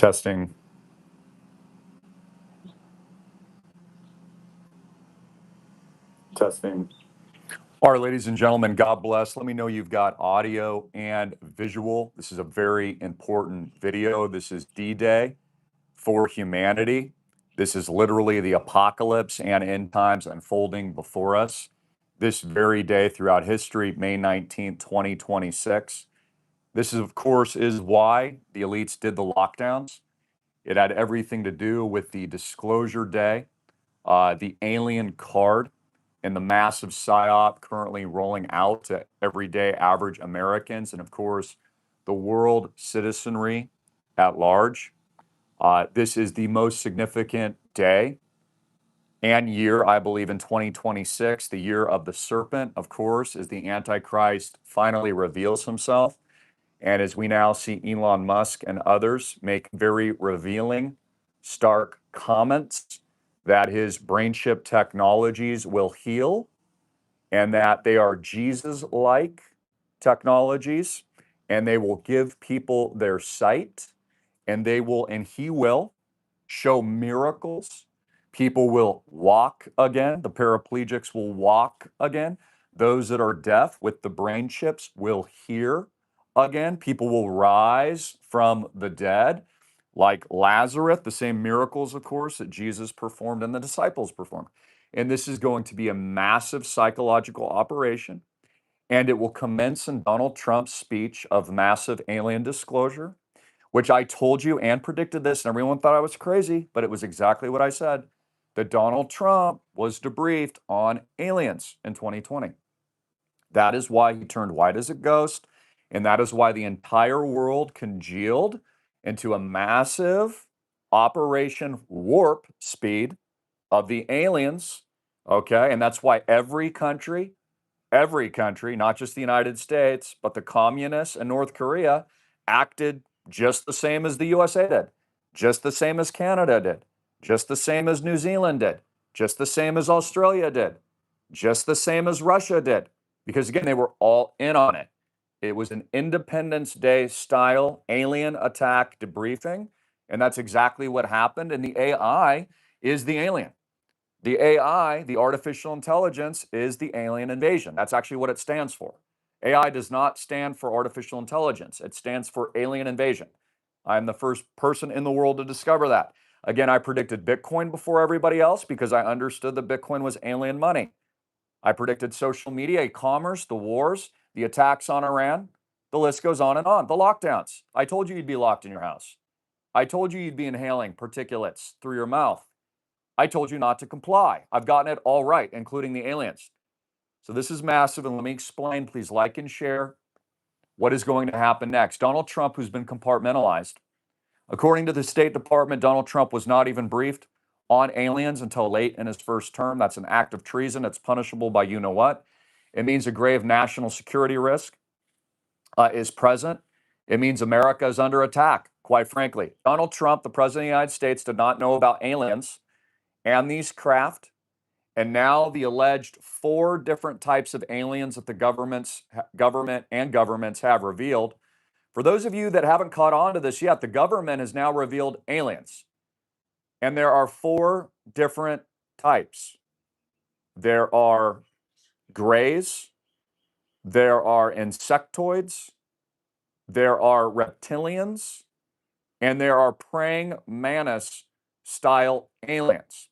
Testing. Testing. All right, ladies and gentlemen, God bless. Let me know you've got audio and visual. This is a very important video. This is D-Day for humanity. This is literally the apocalypse and end times unfolding before us. This very day throughout history, May 19th, 2026. This is, of course, is why the elites did the lockdowns. It had everything to do with the disclosure day, the alien card, and the massive psyop currently rolling out to everyday average Americans, and of course, the world citizenry at large. This is the most significant day and year, I believe, in 2026, the year of the serpent, of course, as the Antichrist finally reveals himself. And as we now see Elon Musk and others make very revealing, stark comments that his brain chip technologies will heal and that they are Jesus-like technologies, and they will give people their sight, and they will, and he will show miracles. People will walk again. The paraplegics will walk again. Those that are deaf with the brain chips will hear again. People will rise from the dead, like Lazarus, the same miracles, of course, that Jesus performed and the disciples performed. And this is going to be a massive psychological operation. And it will commence in Donald Trump's speech of massive alien disclosure, which I told you and predicted this, and everyone thought I was crazy, but it was exactly what I said, that Donald Trump was debriefed on aliens in 2020. That is why he turned white as a ghost, and that is why the entire world congealed into a massive Operation Warp Speed of the aliens, okay? And that's why every country, not just the United States, but the communists and North Korea acted just the same as the USA did, just the same as Canada did, just the same as New Zealand did, just the same as Australia did, just the same as Russia did, because again, they were all in on it. It was an Independence Day style alien attack debriefing, and that's exactly what happened. And the AI is the alien. The AI, the artificial intelligence, is the alien invasion. That's actually what it stands for. AI does not stand for artificial intelligence. It stands for alien invasion. I'm the first person in the world to discover that. Again, I predicted Bitcoin before everybody else because I understood that Bitcoin was alien money. I predicted social media, e-commerce, the wars, the attacks on Iran. The list goes on and on. The lockdowns. I told you you'd be locked in your house. I told you you'd be inhaling particulates through your mouth. I told you not to comply. I've gotten it all right, including the aliens. So this is massive, and let me explain. Please like and share what is going to happen next. Donald Trump, who's been compartmentalized. According to the State Department, Donald Trump was not even briefed on aliens until late in his first term. That's an act of treason. It's punishable by you know what. It means a grave national security risk is present. It means America is under attack, quite frankly. Donald Trump, the president of the United States, did not know about aliens and these craft, and now the alleged 4 different types of aliens that the government and governments have revealed. For those of you that haven't caught on to this yet, the government has now revealed aliens. And there are 4 different types. There are grays, there are insectoids, there are reptilians, and there are praying mantis style aliens.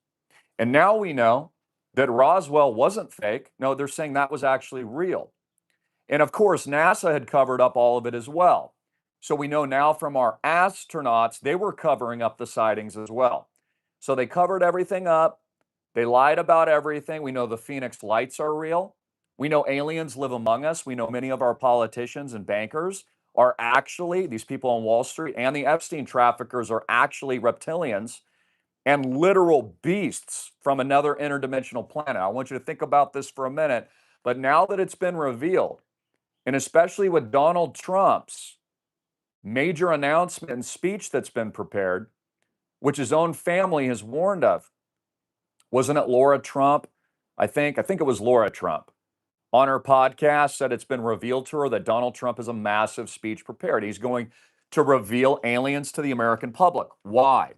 And now we know that Roswell wasn't fake. No, they're saying that was actually real. And of course, NASA had covered up all of it as well. So we know now from our astronauts, they were covering up the sightings as well. So they covered everything up. They lied about everything. We know the Phoenix lights are real. We know aliens live among us. We know many of our politicians and bankers are actually, these people on Wall Street and the Epstein traffickers are actually reptilians and literal beasts from another interdimensional planet. I want you to think about this for a minute. But now that it's been revealed, and especially with Donald Trump's major announcement and speech that's been prepared, which his own family has warned of, wasn't it Laura Trump? I think it was Laura Trump on her podcast said it's been revealed to her that Donald Trump has a massive speech prepared. He's going to reveal aliens to the American public. Why?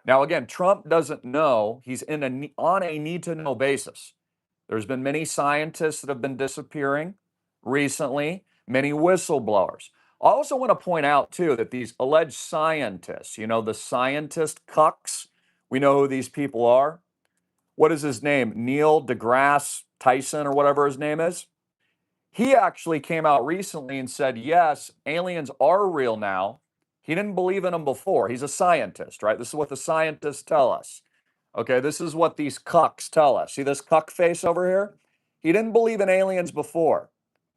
Now, again, Trump doesn't know. He's on a need-to-know basis. There's been many scientists that have been disappearing recently, many whistleblowers. I also want to point out, too, that these alleged scientists, the scientist cucks, we know who these people are. What is his name? Neil deGrasse Tyson or whatever his name is. He actually came out recently and said, yes, aliens are real now. He didn't believe in them before. He's a scientist, right? This is what the scientists tell us. Okay, this is what these cucks tell us. See this cuck face over here? He didn't believe in aliens before,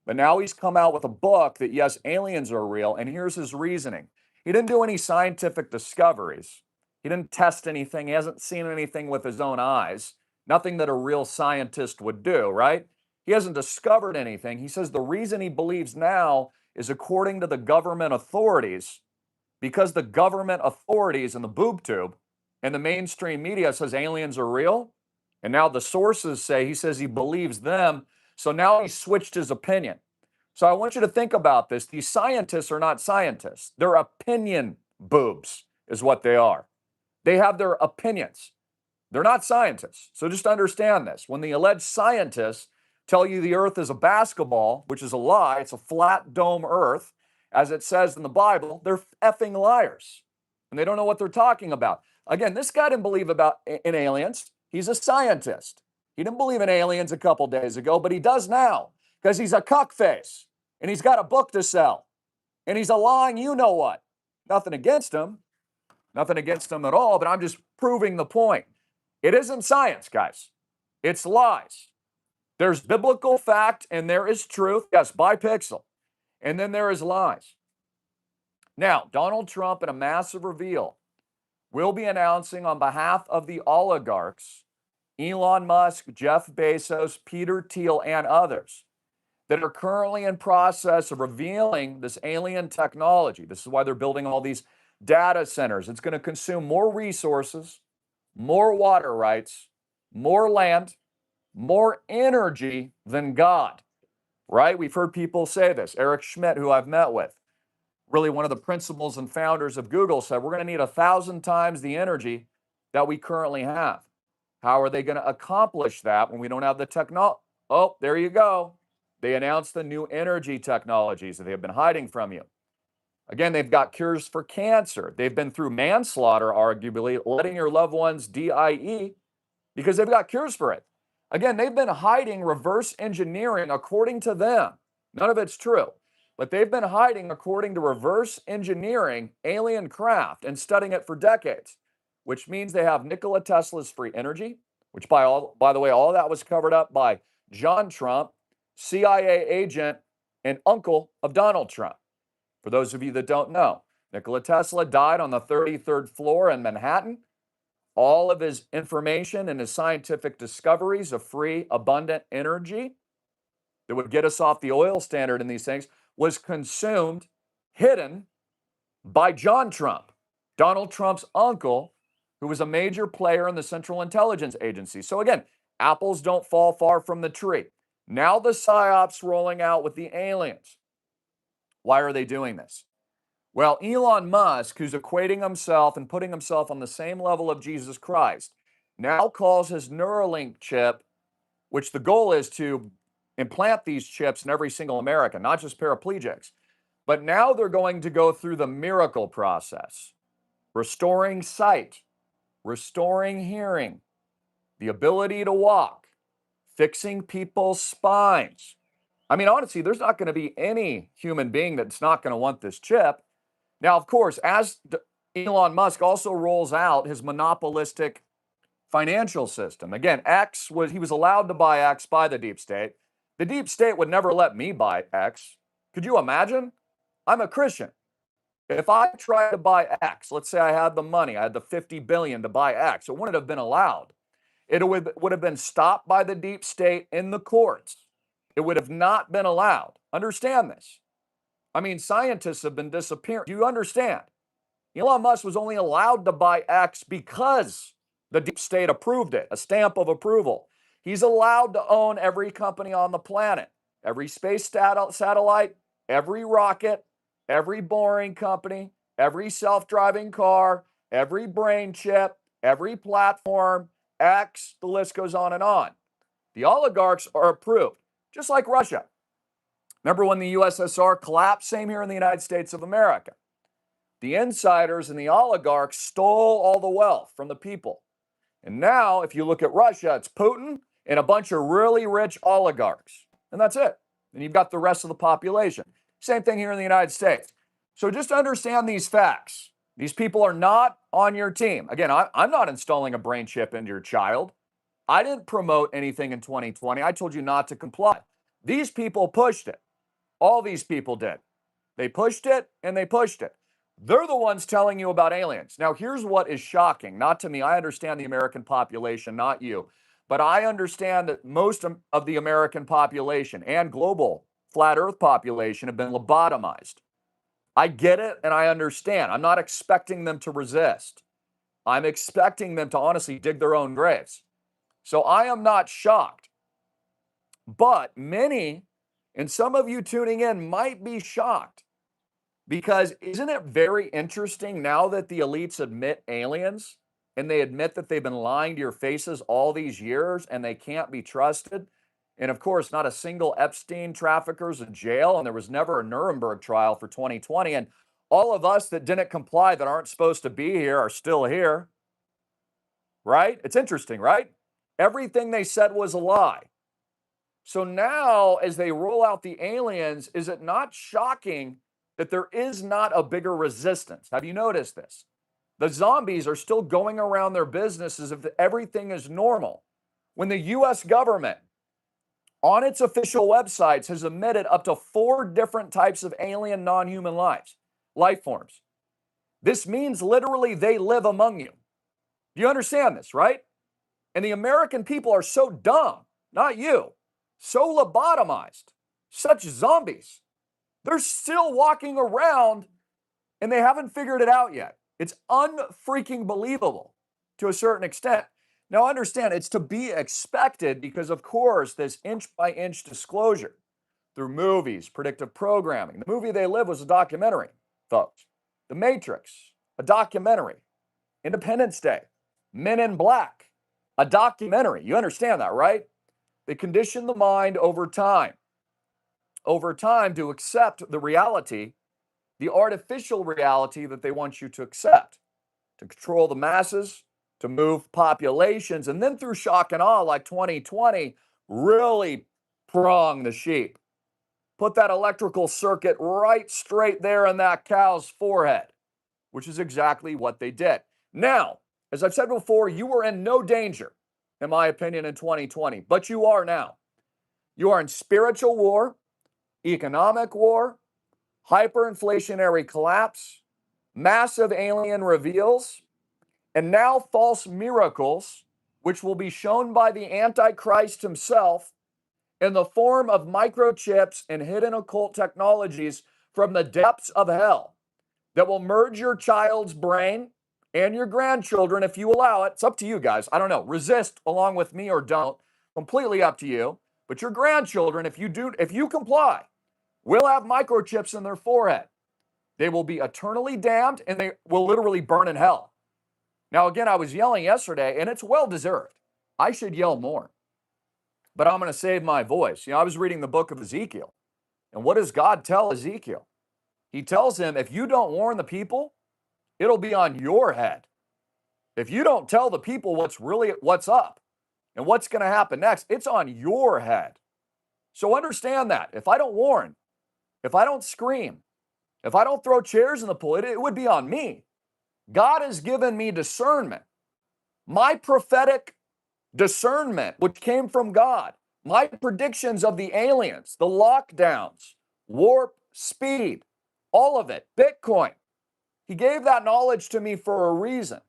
but now he's come out with a book that, yes, aliens are real, and here's his reasoning. He didn't do any scientific discoveries. He didn't test anything. He hasn't seen anything with his own eyes. Nothing that a real scientist would do, right? He hasn't discovered anything. He says the reason he believes now is according to the government authorities, because the government authorities and the boob tube and the mainstream media says aliens are real. And now the sources say, he says he believes them. So now he switched his opinion. So I want you to think about this. These scientists are not scientists. They're opinion boobs is what they are. They have their opinions. They're not scientists. So just understand this. When the alleged scientists tell you the earth is a basketball, which is a lie, it's a flat dome earth, as it says in the Bible, they're effing liars. And they don't know what they're talking about. Again, this guy didn't believe in aliens. He's a scientist. He didn't believe in aliens a couple days ago, but he does now because he's a cuckface and he's got a book to sell and he's a lying you-know-what. Nothing against him. Nothing against him at all, but I'm just proving the point. It isn't science, guys. It's lies. There's biblical fact and there is truth. Yes, by pixel. And then there is lies. Now, Donald Trump, in a massive reveal, will be announcing on behalf of the oligarchs, Elon Musk, Jeff Bezos, Peter Thiel, and others, that are currently in process of revealing this alien technology. This is why they're building all these data centers. It's going to consume more resources, more water rights, more land, more energy than God, right? We've heard people say this. Eric Schmidt, who I've met with, really one of the principals and founders of Google, said we're going to need 1,000 times the energy that we currently have. How are they going to accomplish that when we don't have the technology? Oh, there you go. They announced the new energy technologies that they have been hiding from you. Again, they've got cures for cancer. They've been through manslaughter, arguably, letting your loved ones die because they've got cures for it. Again, they've been hiding reverse engineering according to them. None of it's true. But they've been hiding, according to reverse engineering, alien craft and studying it for decades, which means they have Nikola Tesla's free energy, which by the way, all of that was covered up by John Trump, CIA agent and uncle of Donald Trump. For those of you that don't know, Nikola Tesla died on the 33rd floor in Manhattan. All of his information and his scientific discoveries of free, abundant energy that would get us off the oil standard in these things was consumed, hidden by John Trump, Donald Trump's uncle, who was a major player in the Central Intelligence Agency. So again, apples don't fall far from the tree. Now the PSYOPs rolling out with the aliens. Why are they doing this? Well, Elon Musk, who's equating himself and putting himself on the same level of Jesus Christ, now calls his Neuralink chip, which the goal is to implant these chips in every single American, not just paraplegics. But now they're going to go through the miracle process, restoring sight, restoring hearing, the ability to walk, fixing people's spines. I mean, honestly, there's not going to be any human being that's not going to want this chip. Now, of course, as Elon Musk also rolls out his monopolistic financial system. Again, he was allowed to buy X by the deep state. The deep state would never let me buy X. Could you imagine? I'm a Christian. If I tried to buy X, let's say I had the money, I had the 50 billion to buy X, it wouldn't have been allowed. It would have been stopped by the deep state in the courts. It would have not been allowed. Understand this. I mean, scientists have been disappearing. Do you understand? Elon Musk was only allowed to buy X because the deep state approved it, a stamp of approval. He's allowed to own every company on the planet, every space satellite, every rocket, every boring company, every self-driving car, every brain chip, every platform, X, the list goes on and on. The oligarchs are approved, just like Russia. Remember when the USSR collapsed? Same here in the United States of America. The insiders and the oligarchs stole all the wealth from the people. And now, if you look at Russia, it's Putin and a bunch of really rich oligarchs. And that's it. And you've got the rest of the population. Same thing here in the United States. So just understand these facts. These people are not on your team. Again, I'm not installing a brain chip into your child. I didn't promote anything in 2020. I told you not to comply. These people pushed it. All these people did. They pushed it and they pushed it. They're the ones telling you about aliens. Now, here's what is shocking. Not to me. I understand the American population, not you. But I understand that most of the American population and global flat earth population have been lobotomized. I get it and I understand. I'm not expecting them to resist. I'm expecting them to honestly dig their own graves. So I am not shocked. But many, and some of you tuning in might be shocked. Because isn't it very interesting now that the elites admit aliens and they admit that they've been lying to your faces all these years and they can't be trusted? And of course, not a single Epstein trafficker's in jail, and there was never a Nuremberg trial for 2020. And all of us that didn't comply, that aren't supposed to be here, are still here. Right? It's interesting, right? Everything they said was a lie. So now, as they roll out the aliens, is it not shocking that there is not a bigger resistance? Have you noticed this? The zombies are still going around their business as if everything is normal. When the US government, on its official websites, has admitted up to 4 different types of alien non-human life forms. This means literally they live among you. Do you understand this, right? And the American people are so dumb, not you, so lobotomized, such zombies. They're still walking around and they haven't figured it out yet. It's unfreaking believable to a certain extent. Now understand, it's to be expected because, of course, this inch-by-inch disclosure through movies, predictive programming. The movie they live was a documentary, folks. The Matrix, a documentary. Independence Day, Men in Black, a documentary. You understand that, right? They condition the mind over time to accept the reality, the artificial reality that they want you to accept, to control the masses, to move populations, and then through shock and awe like 2020, really prong the sheep. Put that electrical circuit right straight there in that cow's forehead, which is exactly what they did. Now, as I've said before, you were in no danger, in my opinion, in 2020, but you are now. You are in spiritual war, economic war, hyperinflationary collapse, massive alien reveals, and now false miracles, which will be shown by the Antichrist himself in the form of microchips and hidden occult technologies from the depths of hell that will merge your child's brain and your grandchildren if you allow it. It's up to you guys. I don't know. Resist along with me or don't. Completely up to you. But your grandchildren, if you comply, will have microchips in their forehead. They will be eternally damned and they will literally burn in hell. Now, again, I was yelling yesterday, and it's well-deserved. I should yell more. But I'm going to save my voice. I was reading the book of Ezekiel. And what does God tell Ezekiel? He tells him, if you don't warn the people, it'll be on your head. If you don't tell the people what's up and what's going to happen next, it's on your head. So understand that. If I don't warn, if I don't scream, if I don't throw chairs in the pool, it would be on me. God has given me discernment. My prophetic discernment, which came from God, my predictions of the aliens, the lockdowns, warp speed, all of it, Bitcoin. He gave that knowledge to me for a reason.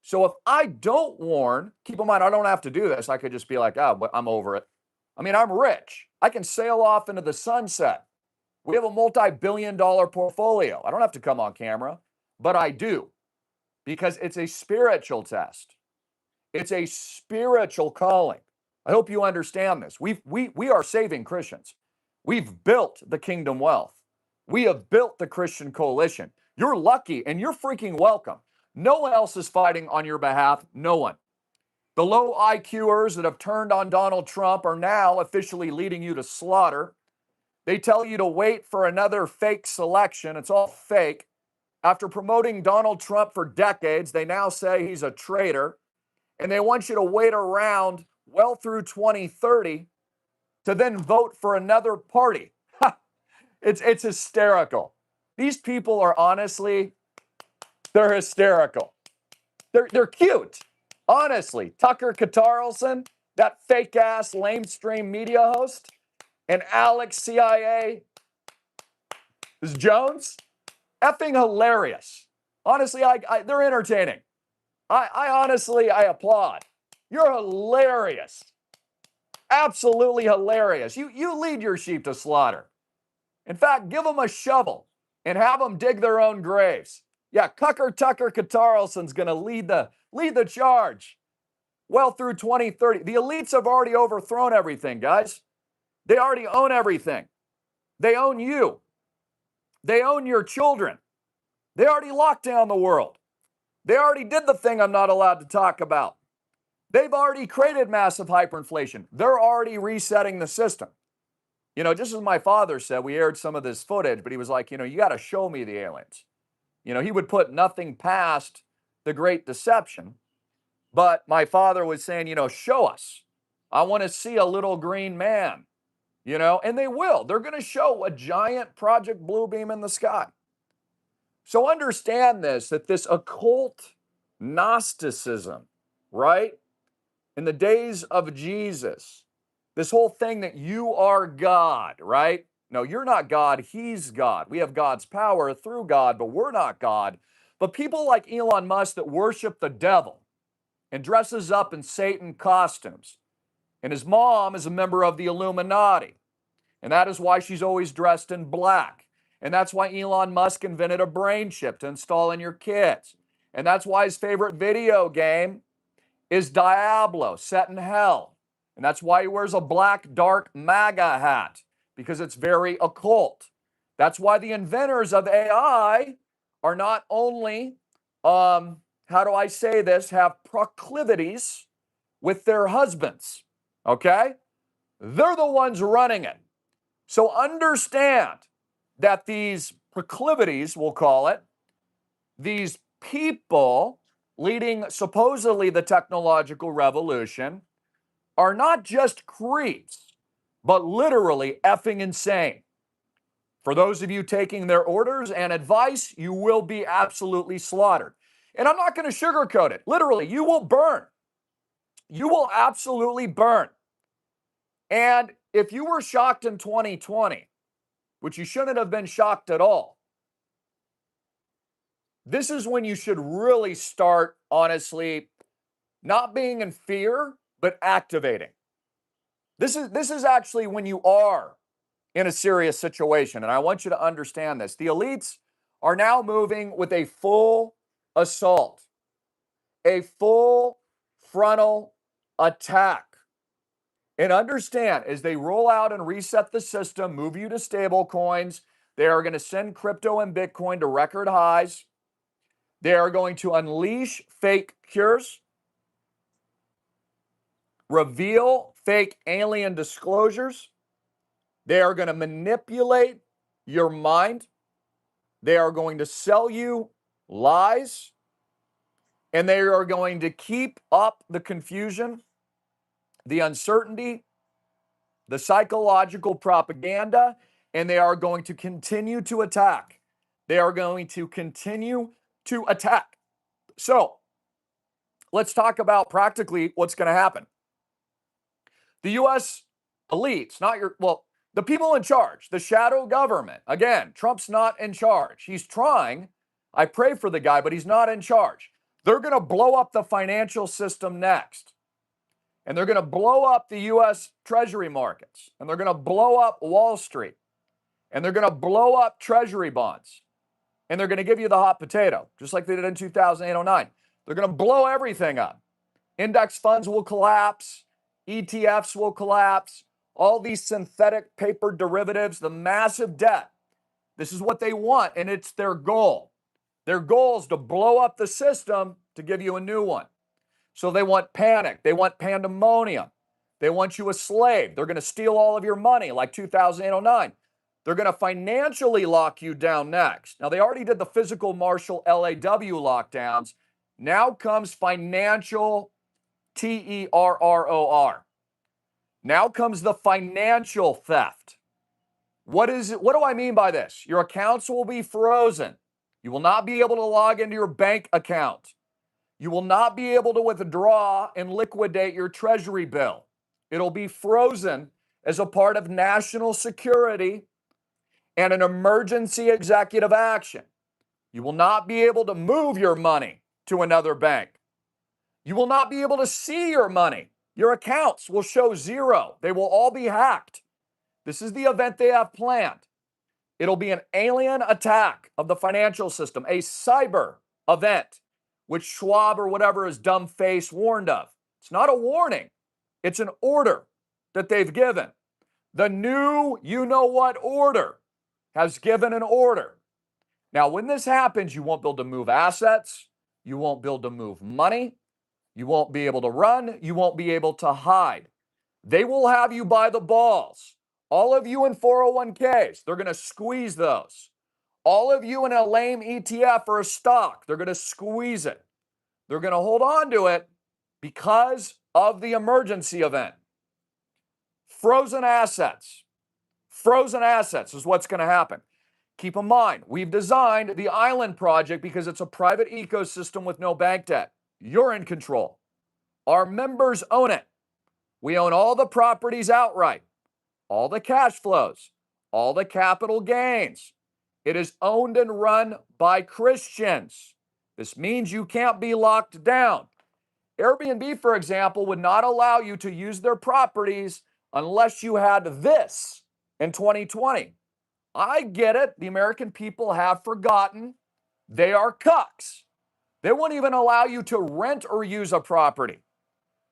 So if I don't warn, keep in mind, I don't have to do this. I could just be like, but I'm over it. I mean, I'm rich. I can sail off into the sunset. We have a multi-billion-dollar portfolio. I don't have to come on camera, but I do. Because it's a spiritual test. It's a spiritual calling. I hope you understand this. We are saving Christians. We've built the kingdom wealth. We have built the Christian coalition. You're lucky and you're freaking welcome. No one else is fighting on your behalf. No one. The low IQers that have turned on Donald Trump are now officially leading you to slaughter. They tell you to wait for another fake selection. It's all fake. After promoting Donald Trump for decades, they now say he's a traitor. And they want you to wait around well through 2030 to then vote for another party. It's hysterical. These people are honestly, they're hysterical. They're cute. Honestly, Tucker Carlson, that fake ass lamestream media host, and Alex CIA Jones, effing hilarious. Honestly, they're entertaining. I applaud. You're hilarious. Absolutely hilarious. You lead your sheep to slaughter. In fact, give them a shovel and have them dig their own graves. Yeah, Tucker Carlson's going to lead the charge well through 2030. The elites have already overthrown everything, guys. They already own everything. They own you. They own your children. They already locked down the world. They already did the thing I'm not allowed to talk about. They've already created massive hyperinflation. They're already resetting the system. You know, just as my father said, we aired some of this footage, but he was like, you got to show me the aliens. He would put nothing past the Great Deception. But my father was saying, show us. I want to see a little green man, and they will. They're going to show a giant Project Bluebeam in the sky. So understand that this occult Gnosticism, right? In the days of Jesus, this whole thing that you are God, right? No, you're not God, he's God. We have God's power through God, but we're not God. But people like Elon Musk that worship the devil and dresses up in Satan costumes. And his mom is a member of the Illuminati. And that is why she's always dressed in black. And that's why Elon Musk invented a brain chip to install in your kids. And that's why his favorite video game is Diablo, set in hell. And that's why he wears a black, dark MAGA hat, because it's very occult. That's why the inventors of AI are not only, how do I say this, have proclivities with their husbands, okay? They're the ones running it. So understand that these proclivities, we'll call it, these people leading supposedly the technological revolution are not just creeps, but literally effing insane. For those of you taking their orders and advice, you will be absolutely slaughtered. And I'm not going to sugarcoat it. Literally, you will burn. You will absolutely burn. And if you were shocked in 2020, which you shouldn't have been shocked at all, this is when you should really start, honestly, not being in fear, but activating. This is actually when you are in a serious situation. And I want you to understand this. The elites are now moving with a full assault, a full frontal attack. And understand, as they roll out and reset the system, move you to stable coins, they are going to send crypto and Bitcoin to record highs. They are going to unleash fake cures, reveal fake alien disclosures. They are going to manipulate your mind. They are going to sell you lies. And they are going to keep up the confusion, the uncertainty, the psychological propaganda, and they are going to continue to attack. They are going to continue to attack. So let's talk about practically what's going to happen. The U.S. elites, the people in charge, the shadow government. Again, Trump's not in charge. He's trying. I pray for the guy, but he's not in charge. They're going to blow up the financial system next. And they're going to blow up the U.S. Treasury markets. And they're going to blow up Wall Street. And they're going to blow up Treasury bonds. And they're going to give you the hot potato, just like they did in 2008-09. They're going to blow everything up. Index funds will collapse. ETFs will collapse. All these synthetic paper derivatives, the massive debt. This is what they want, and it's their goal. Their goal is to blow up the system to give you a new one. So they want panic. They want pandemonium. They want you a slave. They're going to steal all of your money like 2008-09. They're going to financially lock you down next. Now, they already did the physical martial LAW lockdowns. Now comes financial TERROR. Now comes the financial theft. What is it? What do I mean by this? Your accounts will be frozen. You will not be able to log into your bank account. You will not be able to withdraw and liquidate your treasury bill. It'll be frozen as a part of national security and an emergency executive action. You will not be able to move your money to another bank. You will not be able to see your money. Your accounts will show zero. They will all be hacked. This is the event they have planned. It'll be an alien attack of the financial system, a cyber event, which Schwab or whatever his dumb face warned of. It's not a warning. It's an order that they've given. The new you-know-what order has given an order. Now, when this happens, you won't be able to move assets. You won't be able to move money. You won't be able to run. You won't be able to hide. They will have you by the balls. All of you in 401ks, they're going to squeeze those. All of you in a lame ETF or a stock, they're going to squeeze it. They're going to hold on to it because of the emergency event. Frozen assets. Frozen assets is what's going to happen. Keep in mind, we've designed the Island Project because it's a private ecosystem with no bank debt. You're in control. Our members own it. We own all the properties outright, all the cash flows, all the capital gains. It is owned and run by Christians. This means you can't be locked down. Airbnb, for example, would not allow you to use their properties unless you had this in 2020. I get it. The American people have forgotten. They are cucks. They won't even allow you to rent or use a property.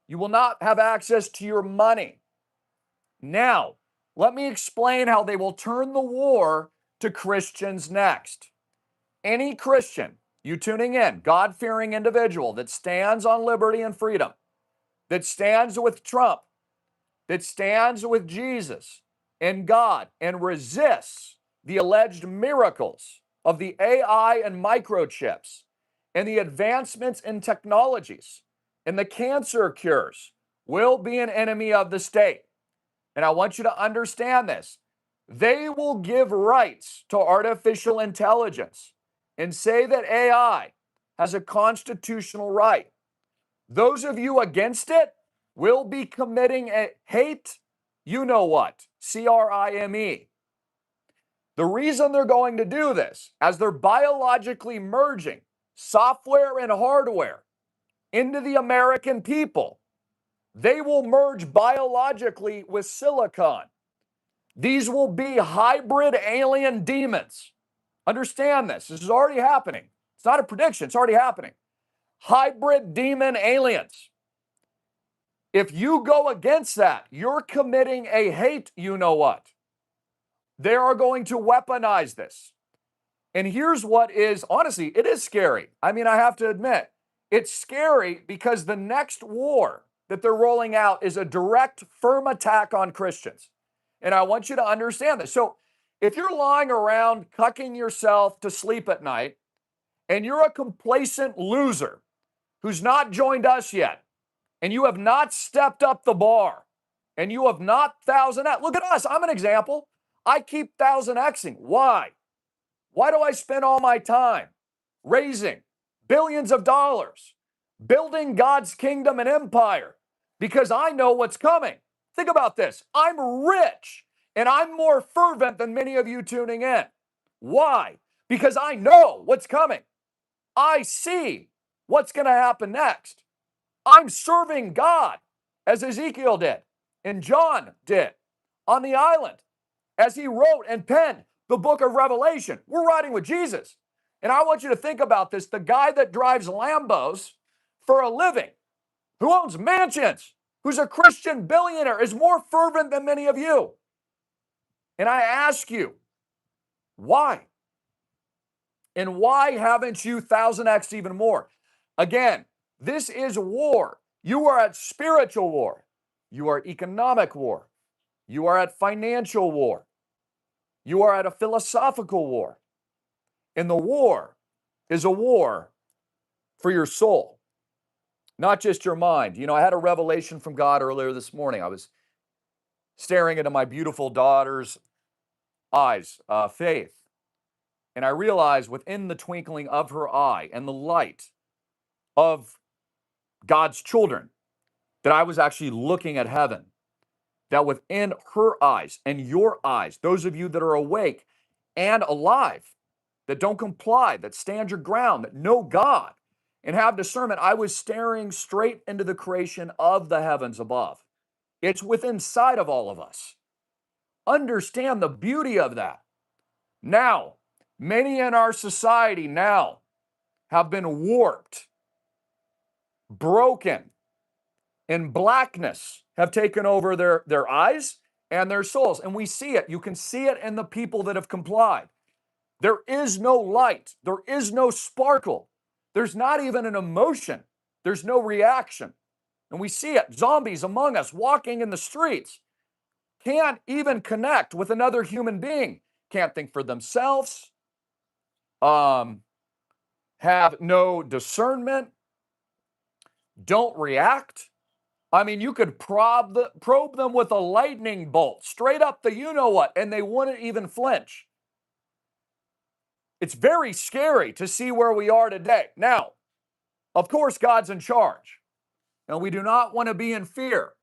You will not have access to your money. Now, let me explain how they will turn the war to Christians next. Any Christian, you tuning in, God-fearing individual that stands on liberty and freedom, that stands with Trump, that stands with Jesus and God and resists the alleged miracles of the AI and microchips and the advancements in technologies and the cancer cures will be an enemy of the state. And I want you to understand this. They will give rights to artificial intelligence and say that AI has a constitutional right. Those of you against it will be committing a hate, you know what, CRIME. The reason they're going to do this, as they're biologically merging software and hardware into the American people, they will merge biologically with silicon. These will be hybrid alien demons. Understand this. This is already happening. It's not a prediction. It's already happening. Hybrid demon aliens. If you go against that, you're committing a hate, you know what. They are going to weaponize this. And here's what is, honestly, it is scary. I mean, I have to admit, it's scary because the next war that they're rolling out is a direct, firm attack on Christians. And I want you to understand this. So if you're lying around cucking yourself to sleep at night and you're a complacent loser who's not joined us yet, and you have not stepped up the bar, and you have not 1000x. Look at us. I'm an example. I keep 1000xing. Why? Why do I spend all my time raising billions of dollars, building God's kingdom and empire? Because I know what's coming. Think about this. I'm rich, and I'm more fervent than many of you tuning in. Why? Because I know what's coming. I see what's going to happen next. I'm serving God as Ezekiel did and John did on the island as he wrote and penned the book of Revelation. We're riding with Jesus. And I want you to think about this. The guy that drives Lambos for a living, who owns mansions, who's a Christian billionaire, is more fervent than many of you. And I ask you, why? And why haven't you 1000x even more? Again, this is war. You are at spiritual war. You are at economic war. You are at financial war. You are at a philosophical war. And the war is a war for your soul, not just your mind. You know, I had a revelation from God earlier this morning. I was staring into my beautiful daughter's eyes, Faith, and I realized within the twinkling of her eye and the light of God's children that I was actually looking at heaven. That within her eyes and your eyes, those of you that are awake and alive, that don't comply, that stand your ground, that know God and have discernment, I was staring straight into the creation of the heavens above. It's within sight of all of us. Understand the beauty of that. Now, many in our society now have been warped, broken, and blackness have taken over their eyes and their souls. And we see it. You can see it in the people that have complied. There is no light. There is no sparkle. There's not even an emotion. There's no reaction. And we see it. Zombies among us walking in the streets can't even connect with another human being. Can't think for themselves. Have no discernment. Don't react. I mean, you could probe them with a lightning bolt straight up the you-know-what, and they wouldn't even flinch. It's very scary to see where we are today. Now, of course, God's in charge, and we do not want to be in fear,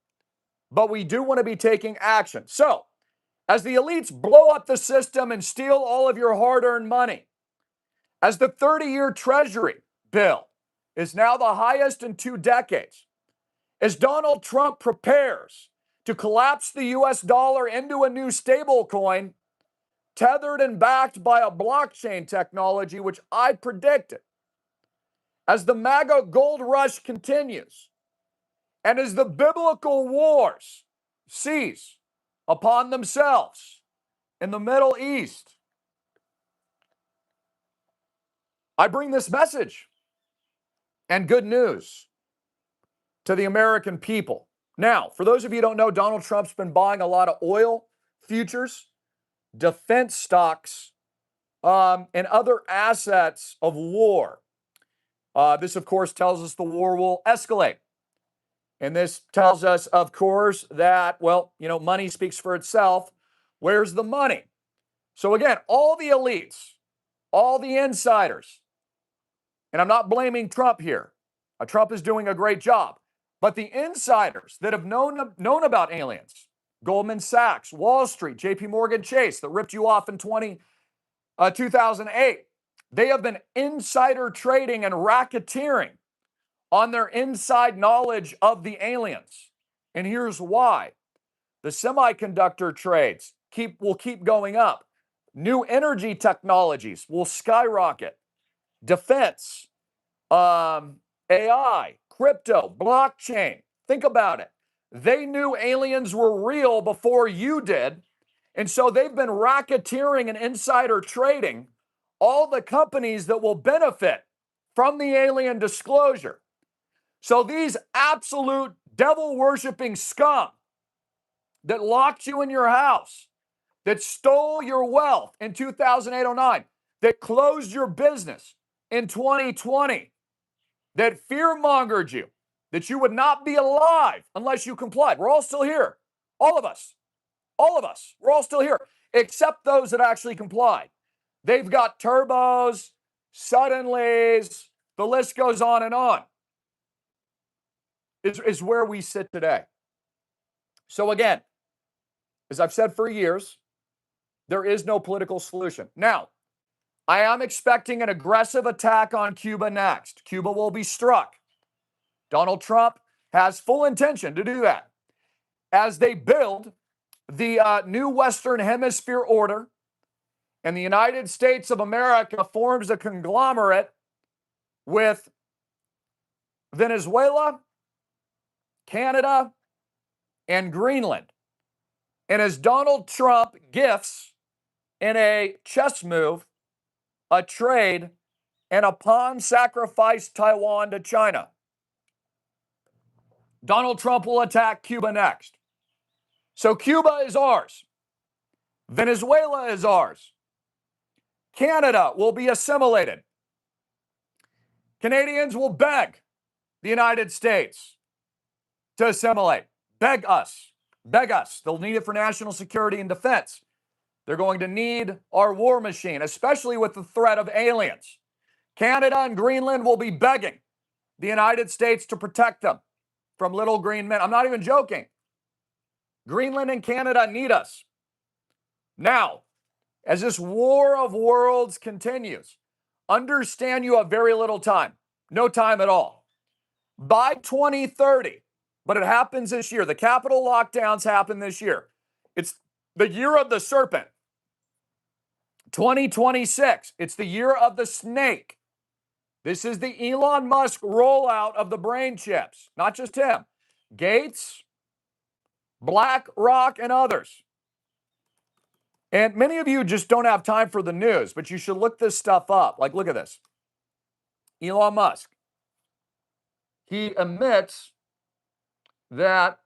but we do want to be taking action. So, as the elites blow up the system and steal all of your hard-earned money, as the 30-year Treasury bill is now the highest in 2 decades, as Donald Trump prepares to collapse the US dollar into a new stablecoin, tethered and backed by a blockchain technology, which I predicted, as the MAGA gold rush continues, and as the biblical wars seize upon themselves in the Middle East, I bring this message and good news to the American people. Now, for those of you who don't know, Donald Trump's been buying a lot of oil futures, defense stocks, and other assets of war. This, of course, tells us the war will escalate. And this tells us, of course, that, well, you know, money speaks for itself. Where's the money? So again, all the elites, all the insiders, and I'm not blaming Trump here. Trump is doing a great job. But the insiders that have known about aliens, Goldman Sachs, Wall Street, JP Morgan Chase, that ripped you off in 2008, they have been insider trading and racketeering on their inside knowledge of the aliens. And here's why. The semiconductor trades will keep going up. New energy technologies will skyrocket. Defense, AI, crypto, blockchain. Think about it. They knew aliens were real before you did. And so they've been racketeering and insider trading all the companies that will benefit from the alien disclosure. So these absolute devil-worshiping scum that locked you in your house, that stole your wealth in 2008-09, that closed your business in 2020, that fear-mongered you, that you would not be alive unless you complied. We're all still here. All of us. All of us. We're all still here, except those that actually complied. They've got turbos, suddenlies, the list goes on and on. Is where we sit today. So again, as I've said for years, there is no political solution. Now, I am expecting an aggressive attack on Cuba next. Cuba will be struck. Donald Trump has full intention to do that. As they build the new Western Hemisphere order, and the United States of America forms a conglomerate with Venezuela, Canada, and Greenland. And as Donald Trump gifts in a chess move a trade, and upon sacrifice Taiwan to China. Donald Trump will attack Cuba next. So Cuba is ours. Venezuela is ours. Canada will be assimilated. Canadians will beg the United States to assimilate. Beg us. Beg us. They'll need it for national security and defense. They're going to need our war machine, especially with the threat of aliens. Canada and Greenland will be begging the United States to protect them from little green men. I'm not even joking. Greenland and Canada need us. Now, as this war of worlds continues, understand you have very little time. No time at all. By 2030, but it happens this year. The capital lockdowns happen this year. It's the year of the serpent. 2026, it's the year of the snake. This is the Elon Musk rollout of the brain chips. Not just him. Gates, BlackRock, and others. And many of you just don't have time for the news, but you should look this stuff up. Like, look at this. Elon Musk. He admits that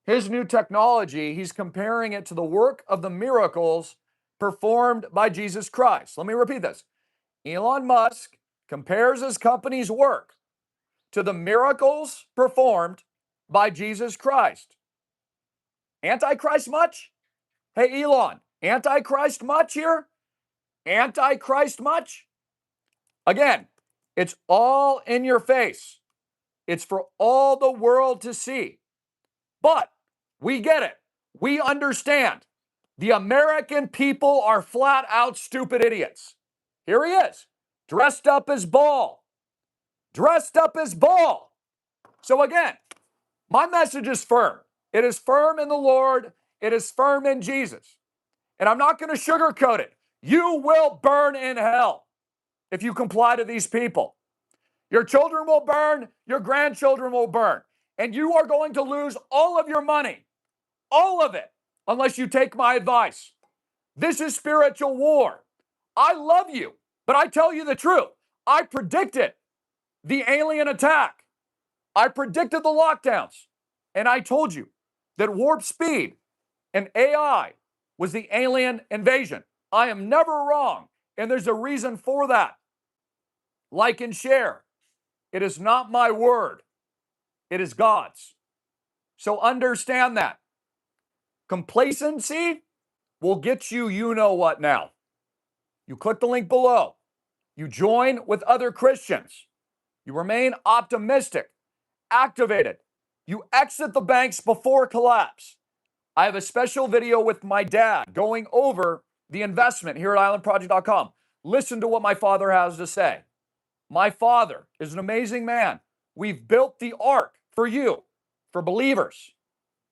his new technology, he's comparing it to the work of the miracles performed by Jesus Christ. Let me repeat this. Elon Musk compares his company's work to the miracles performed by Jesus Christ. Antichrist much? Hey, Elon, Antichrist much here? Antichrist much? Again, it's all in your face. It's for all the world to see. But we get it. We understand. The American people are flat out stupid idiots. Here he is, dressed up as Baal. Dressed up as Baal. So again, my message is firm. It is firm in the Lord. It is firm in Jesus. And I'm not going to sugarcoat it. You will burn in hell if you comply to these people. Your children will burn. Your grandchildren will burn. And you are going to lose all of your money. All of it. Unless you take my advice. This is spiritual war. I love you, but I tell you the truth. I predicted the alien attack. I predicted the lockdowns. And I told you that warp speed and AI was the alien invasion. I am never wrong. And there's a reason for that. Like and share. It is not my word. It is God's. So understand that. Complacency will get you know what now. You click the link below. You join with other Christians. You remain optimistic, activated. You exit the banks before collapse. I have a special video with my dad going over the investment here at islandproject.com. Listen to what my father has to say. My father is an amazing man. We've built the ark for you, for believers,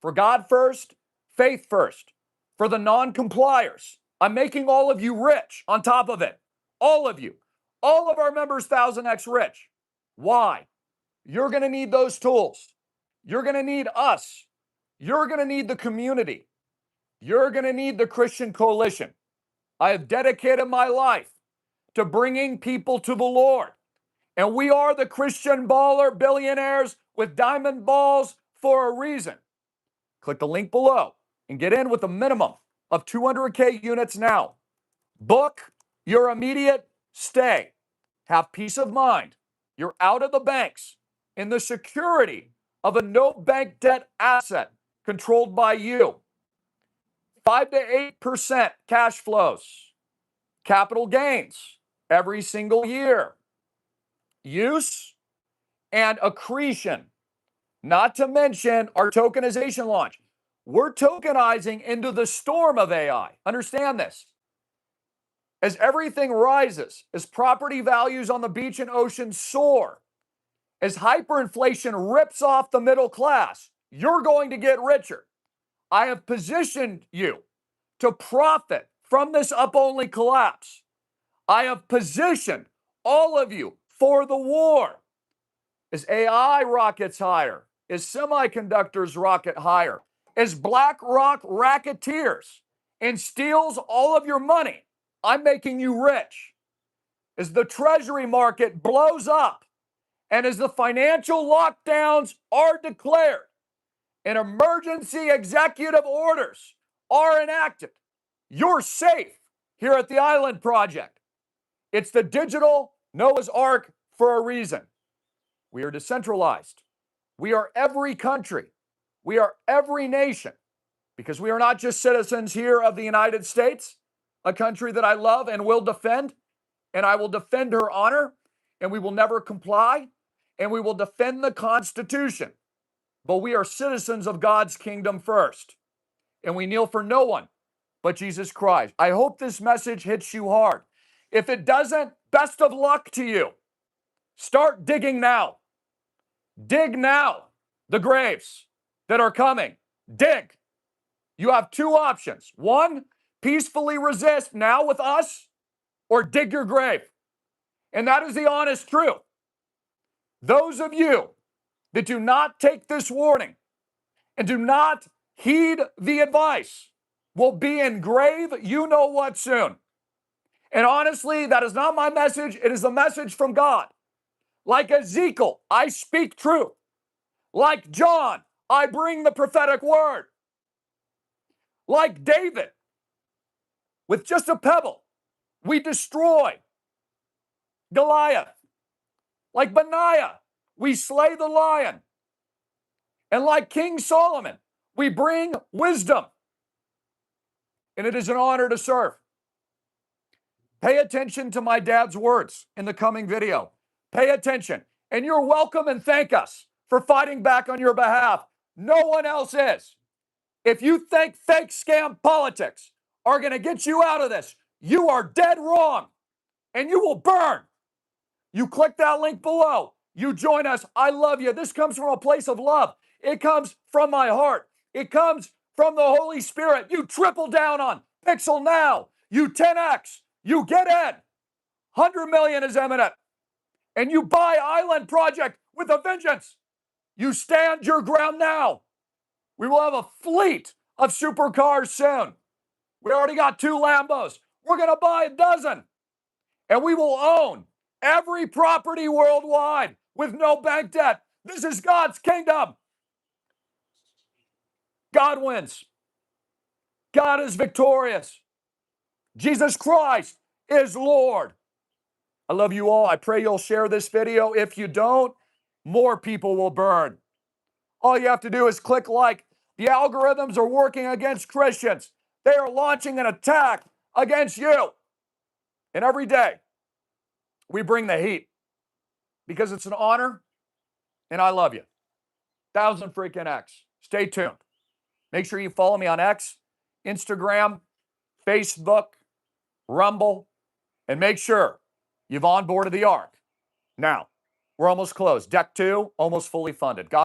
for God first, faith first, for the non-compliers. I'm making all of you rich on top of it. All of you. All of our members 1000x rich. Why? You're going to need those tools. You're going to need us. You're going to need the community. You're going to need the Christian coalition. I have dedicated my life to bringing people to the Lord. And we are the Christian baller billionaires with diamond balls for a reason. Click the link below and get in with a minimum of 200K units now. Book your immediate stay. Have peace of mind. You're out of the banks in the security of a no bank debt asset controlled by you. 5 to 8% cash flows. Capital gains every single year. Use and accretion. Not to mention our tokenization launch. We're tokenizing into the storm of AI. Understand this. As everything rises, as property values on the beach and ocean soar, as hyperinflation rips off the middle class, you're going to get richer. I have positioned you to profit from this up-only collapse. I have positioned all of you for the war. As AI rockets higher, as semiconductors rocket higher, as BlackRock racketeers and steals all of your money, I'm making you rich. As the treasury market blows up and as the financial lockdowns are declared and emergency executive orders are enacted, you're safe here at the Island Project. It's the digital Noah's Ark for a reason. We are decentralized. We are every country. We are every nation, because we are not just citizens here of the United States, a country that I love and will defend, and I will defend her honor, and we will never comply, and we will defend the Constitution. But we are citizens of God's kingdom first, and we kneel for no one but Jesus Christ. I hope this message hits you hard. If it doesn't, best of luck to you. Start digging now. Dig now. The graves that are coming. Dig. You have two options. One, peacefully resist now with us, or dig your grave. And that is the honest truth. Those of you that do not take this warning and do not heed the advice will be in grave you know what soon. And honestly, that is not my message. It is the message from God. Like Ezekiel, I speak truth. Like John, I bring the prophetic word. Like David, with just a pebble, we destroy Goliath. Like Benaiah, we slay the lion. And like King Solomon, we bring wisdom. And it is an honor to serve. Pay attention to my dad's words in the coming video. Pay attention. And you're welcome and thank us for fighting back on your behalf. No one else is. If you think fake scam politics are going to get you out of this, you are dead wrong. And you will burn. You click that link below. You join us. I love you. This comes from a place of love. It comes from my heart. It comes from the Holy Spirit. You triple down on Pixel now. You 10x. You get in. 100 million is imminent. And you buy Island Project with a vengeance. You stand your ground now. We will have a fleet of supercars soon. We already got 2 Lambos. We're going to buy a dozen. And we will own every property worldwide with no bank debt. This is God's kingdom. God wins. God is victorious. Jesus Christ is Lord. I love you all. I pray you'll share this video. If you don't, more people will burn. All you have to do is click like. The algorithms are working against Christians. They are launching an attack against you. And every day, we bring the heat because it's an honor and I love you. 1000 freaking X. Stay tuned. Make sure you follow me on X, Instagram, Facebook, Rumble, and make sure you've onboarded the Ark. Now, we're almost closed. Deck 2, almost fully funded.